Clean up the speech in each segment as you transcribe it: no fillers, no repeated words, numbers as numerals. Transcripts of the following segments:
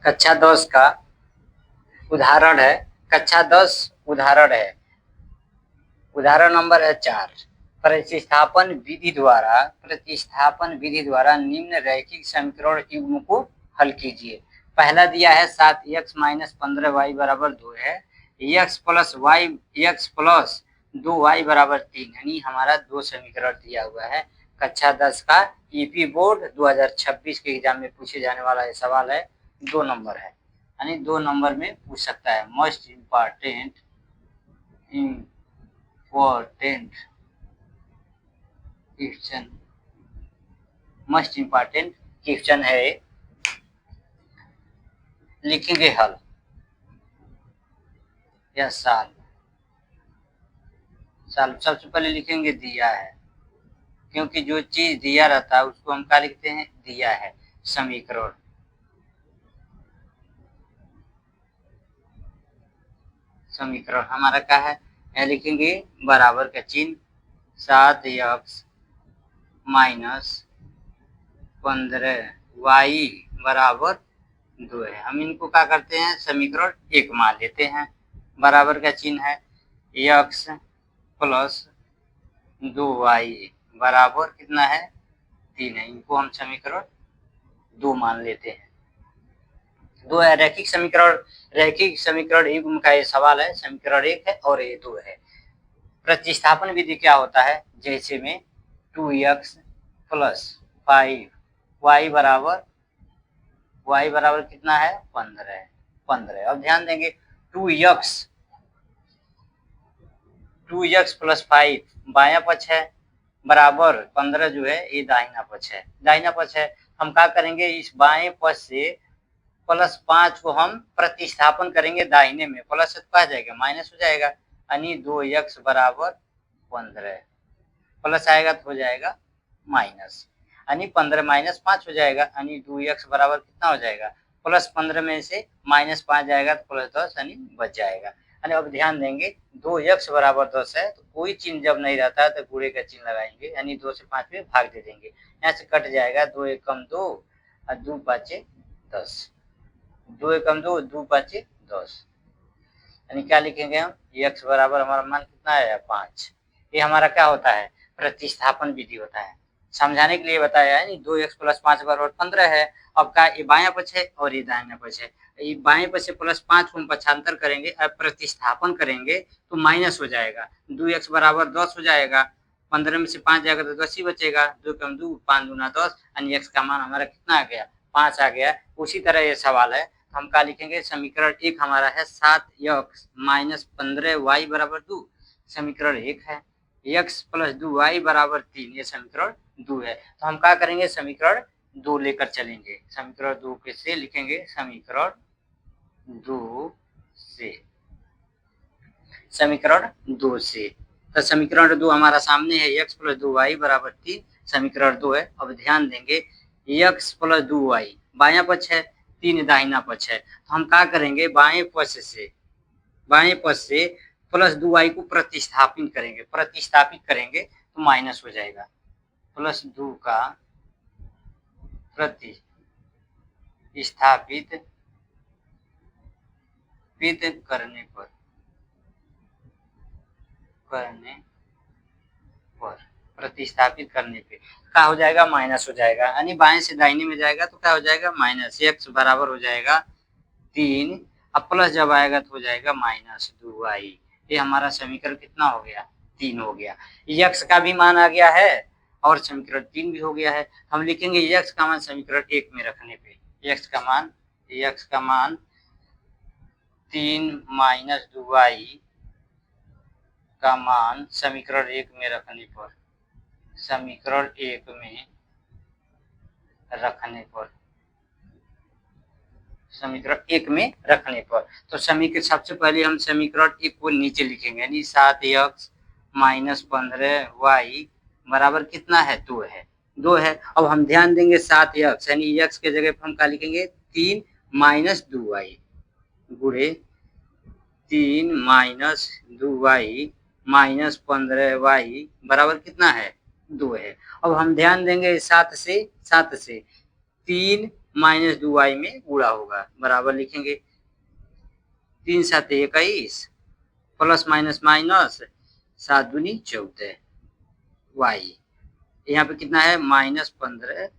कक्षा 10 का उदाहरण है। कक्षा 10 उदाहरण है। उदाहरण नंबर है 4। प्रतिस्थापन विधि द्वारा निम्न रैखिक समीकरण युग्म को हल कीजिए। पहला दिया है 7x माइनस 15y बराबर 2 है। x प्लस 2y बराबर 3, यानी हमारा 2 समीकरण दिया हुआ है। कक्षा 10 का ईपी बोर्ड 2026 के एग्जाम में पूछे जाने वाला ये सवाल है। 2 नंबर है, यानी 2 नंबर में पूछ सकता है। मोस्ट इम्पोर्टेंट क्वेश्चन है। लिखेंगे हल या साल सबसे पहले लिखेंगे दिया है, क्योंकि जो चीज दिया रहता है उसको हम क्या लिखते हैं, दिया है। समीकरण हमारा क्या है, यहाँ लिखेंगे बराबर का चिन्ह 7x माइनस 15y बराबर 2 है। हम इनको क्या करते हैं, समीकरण 1 मान लेते हैं। बराबर का चिन्ह है x प्लस 2y बराबर कितना है, 3 है। इनको हम समीकरण 2 मान लेते हैं। 2 है रैखिक समीकरण युग्म का ये सवाल है। समीकरण 1 है और ये 2 है। प्रतिस्थापन विधि क्या होता है, जैसे में 2x प्लस 5y बराबर कितना है, 15। अब ध्यान देंगे 2x प्लस 5 बायां पक्ष है, बराबर 15 जो है ये दाहिना पक्ष है। हम क्या करेंगे, इस बाएं पक्ष से प्लस 5 को हम प्रतिस्थापन करेंगे दाहिने में। प्लस से क्या जाएगा, माइनस हो जाएगा, यानी 2x बराबर 15। प्लस आएगा तो हो जाएगा माइनस, यानी 15 माइनस 5 हो जाएगा, यानी 2x बराबर कितना हो जाएगा, प्लस 15 में से माइनस 5 जाएगा तो प्लस 10, यानी बच जाएगा। यानी अब ध्यान देंगे 2x बराबर 10 है, तो कोई चिन्ह जब नहीं रहता है तो गुणे का चिन्ह लगाएंगे, यानी 2 से 5 में भाग दे देंगे। यहाँ से कट जाएगा 2 एकम 2 और 2 पाँचे 10। 2 एकम 2, 2 पाँचे 10, यानी क्या लिखेंगे हम, x बराबर हमारा मान कितना है, 5। ये हमारा क्या होता है, प्रतिस्थापन विधि होता है। समझाने के लिए बताया है, 2x प्लस 5 बराबर 15 है। अब का ये बायां पक्ष है और ये दाहिना पक्ष है। ये बाएं पक्ष से प्लस 5 को हम पक्षांतर करेंगे, अब प्रतिस्थापन करेंगे तो माइनस हो जाएगा। 2x बराबर 10 हो जाएगा, 15 में से 5 जाएगा तो 10 ही बचेगा। 2 कम 2, 5 दूना 10, यानी x का मान हमारा कितना आ गया, 5 आ गया। उसी तरह ये सवाल है, हम क्या लिखेंगे, समीकरण 1 हमारा है 7x माइनस 15y बराबर 2, समीकरण 1 है। x प्लस 2y बराबर 3, ये समीकरण 2 है। तो हम क्या करेंगे, समीकरण 2 लेकर चलेंगे। समीकरण 2 कैसे लिखेंगे, समीकरण 2 से तो समीकरण 2 हमारा सामने है, x प्लस 2y बराबर 3, समीकरण 2 है। अब ध्यान देंगे x प्लस 2y बायां पक्ष है, 3 दाहिना पक्ष है। तो हम क्या करेंगे, बाएं पक्ष से प्लस 2y को प्रतिस्थापित करेंगे तो माइनस हो जाएगा। प्लस 2 का प्रतिस्थापित करने पर प्रतिस्थापित करने पे क्या हो जाएगा, माइनस हो जाएगा, यानी बाएं से दाहिने में जाएगा तो क्या हो जाएगा, माइनस। x बराबर हो जाएगा 3, अब प्लस जब आएगा तो हो जाएगा माइनस 2y। ये हमारा समीकरण कितना हो गया, 3 हो गया। x का भी मान आ गया है और समीकरण 3 भी हो गया है। हम लिखेंगे x का मान समीकरण 1 में रखने पे, x का मान 3 माइनस 2y का मान समीकरण 1 में रखने पर, तो सबसे पहले हम समीकरण 1 को नीचे लिखेंगे, यानी 7x माइनस 15y बराबर कितना है, 2 है। अब हम ध्यान देंगे 7x, यानी x के जगह पर हम क्या लिखेंगे, 3 माइनस 2y गुणे 3 माइनस 2y माइनस 15y बराबर कितना है, 2 है। अब हम ध्यान देंगे 7 से 3 -2y में गुणा होगा, बराबर लिखेंगे 3 7 21 प्लस माइनस माइनस 7 दूनी 14 y। यहाँ पे कितना है -15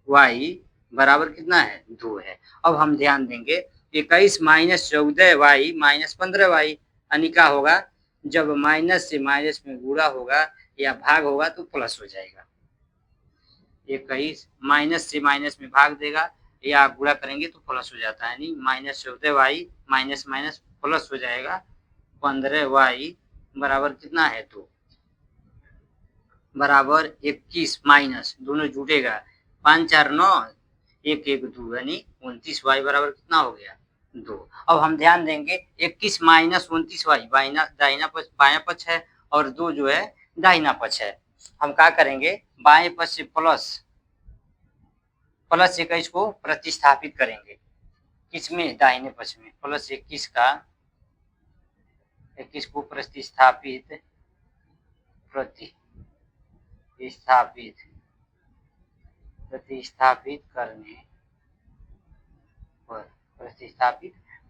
y बराबर कितना है 2 है। अब हम ध्यान देंगे 21 माइनस 14 y माइनस 15 y यानी क्या होगा, जब माइनस से माइनस में गुणा होगा या भाग होगा तो प्लस हो जाएगा। 21 माइनस से माइनस में भाग देगा या गुणा करेंगे तो प्लस हो जाता है, यानी -14y माइनस माइनस प्लस हो जाएगा 15y बराबर कितना है 2 बराबर 21 माइनस दोनों जुटेगा 5 4 9 1 1 2 यानी 29y बराबर कितना हो गया 2। अब हम ध्यान देंगे 21 माइनस 29y दाहिना पक्ष बायां पक्ष है और 2 जो है दाहिना पक्ष है। हम क्या करेंगे बाएं पक्ष से प्लस 21 को प्रतिस्थापित करेंगे, किसमें दाहिने पक्ष में प्लस 21 को प्रतिस्थापित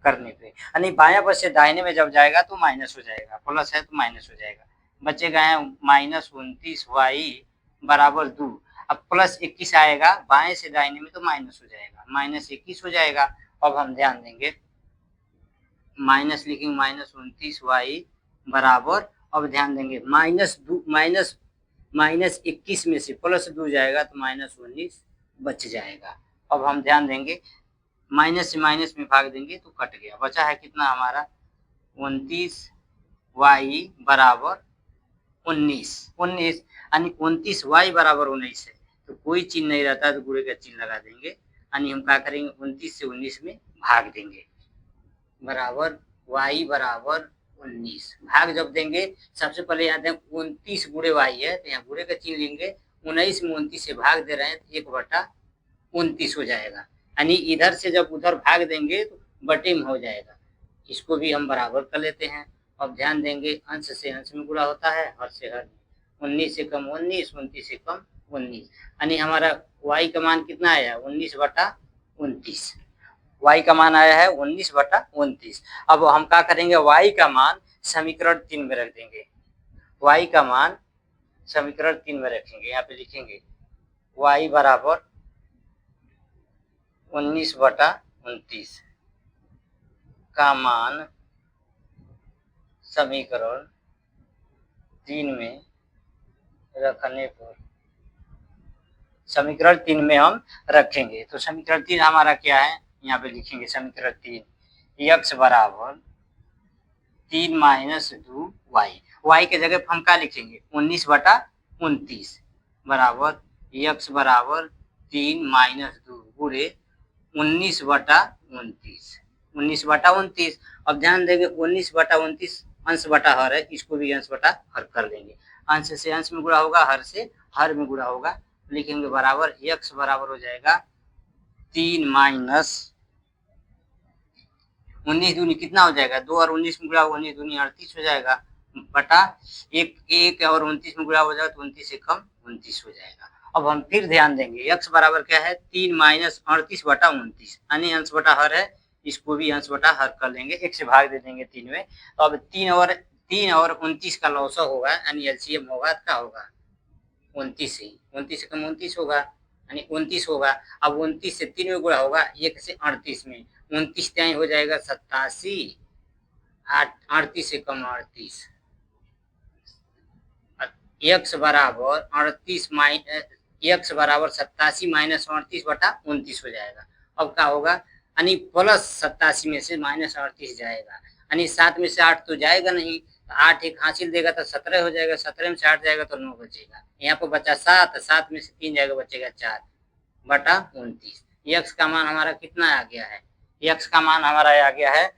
करने पे यानी बायां पक्ष से दाहिने में जब जाएगा तो माइनस हो जाएगा, प्लस है तो माइनस हो जाएगा, बचेगा है -29y बराबर 2। अब प्लस 21 आएगा बाएं से दाहिने में तो माइनस हो जाएगा, -21 हो जाएगा। अब हम ध्यान देंगे माइनस लिखेंगे -29y बराबर, अब ध्यान देंगे -21 में से प्लस 2 जाएगा तो -19 बच जाएगा। अब हम ध्यान देंगे माइनस से माइनस में भाग देंगे तो कट गया, बचा है कितना हमारा 29y बराबर 19 यानी 29y बराबर 19 है तो कोई चिन्ह नहीं रहता तो गुणे का चिन्ह लगा देंगे, यानी हम क्या करेंगे 29 से 19 में भाग देंगे बराबर y बराबर 19। भाग जब देंगे सबसे पहले याद है 29 गुणे y है तो यहाँ गुणे का चिन्ह लेंगे, 19 में 29 से भाग दे रहे हैं तो 1/29 हो जाएगा, यानी इधर से जब उधर भाग देंगे तो बटे में हो जाएगा। इसको भी हम बराबर कर लेते हैं। अब ध्यान देंगे अंश से अंश में गुणा होता है, हर से हर में 19 से कम 19 29 से कम 19 यानी हमारा y का मान कितना आया 19/29। y का मान आया है 19/29। अब हम क्या करेंगे y का मान समीकरण 3 में रख देंगे, y का मान समीकरण 3 में रखेंगे, यहाँ पे लिखेंगे y बराबर 19/29 का मान समीकरण 3 में रखने पर समीकरण 3 में हम रखेंगे तो समीकरण 3 हमारा क्या है, यहाँ पे लिखेंगे समीकरण 3 x बराबर 3 - 2y, y के जगह हम क्या लिखेंगे 19/29 बराबर x बराबर 3 - 2 गुणे 19/29। अब ध्यान देंगे 19/29 अंश बटा हर है, इसको भी अंश बटा हर कर लेंगे, अंश से अंश में गुणा होगा हर से हर में गुणा होगा, लिखेंगे बराबर x बराबर हो जाएगा 3 - 19 दूनी कितना हो जाएगा 2 और 19 में गुणा 19 दूनी 38 हो जाएगा बटा 1 और 29 में गुणा हो जाएगा तो 29 से कम 29 हो जाएगा। अब हम फिर ध्यान देंगे x बराबर क्या है 3 - 38/29 यानी अंश बटा हर है, इसको भी अंश बटा हर कर लेंगे, 1 से भाग दे देंगे 3 में। तो अब 3 और 29 का लौसा होगा यानी एलसीएम होगा तो क्या होगा 29 ही, 29 से कम 29 होगा यानी 29 होगा। अब 29 से 3 में गुणा होगा 1 से 38 में, 29 त्याई हो जाएगा 87, 38 से कम 38, x बराबर 38 x बराबर 87 - 38/29 हो जाएगा। अब क्या होगा यानी प्लस 87 में से -38 जाएगा, यानी 7 में से 8 तो जाएगा नहीं, 8 एक हासिल देगा तो 17 हो जाएगा, 17 में से 8 जाएगा तो 9 बचेगा, यहाँ पर बचा 7 में से 3 जाएगा बचेगा 4/29। x का मान हमारा कितना आ गया है, x का मान हमारा आ गया है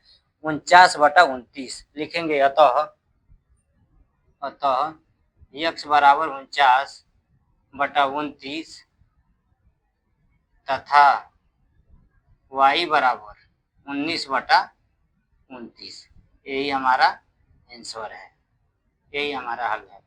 49/29। लिखेंगे अतः x बराबर 49/29 तथा y बराबर 19/29। यही हमारा आंसर है, यही हमारा हल है।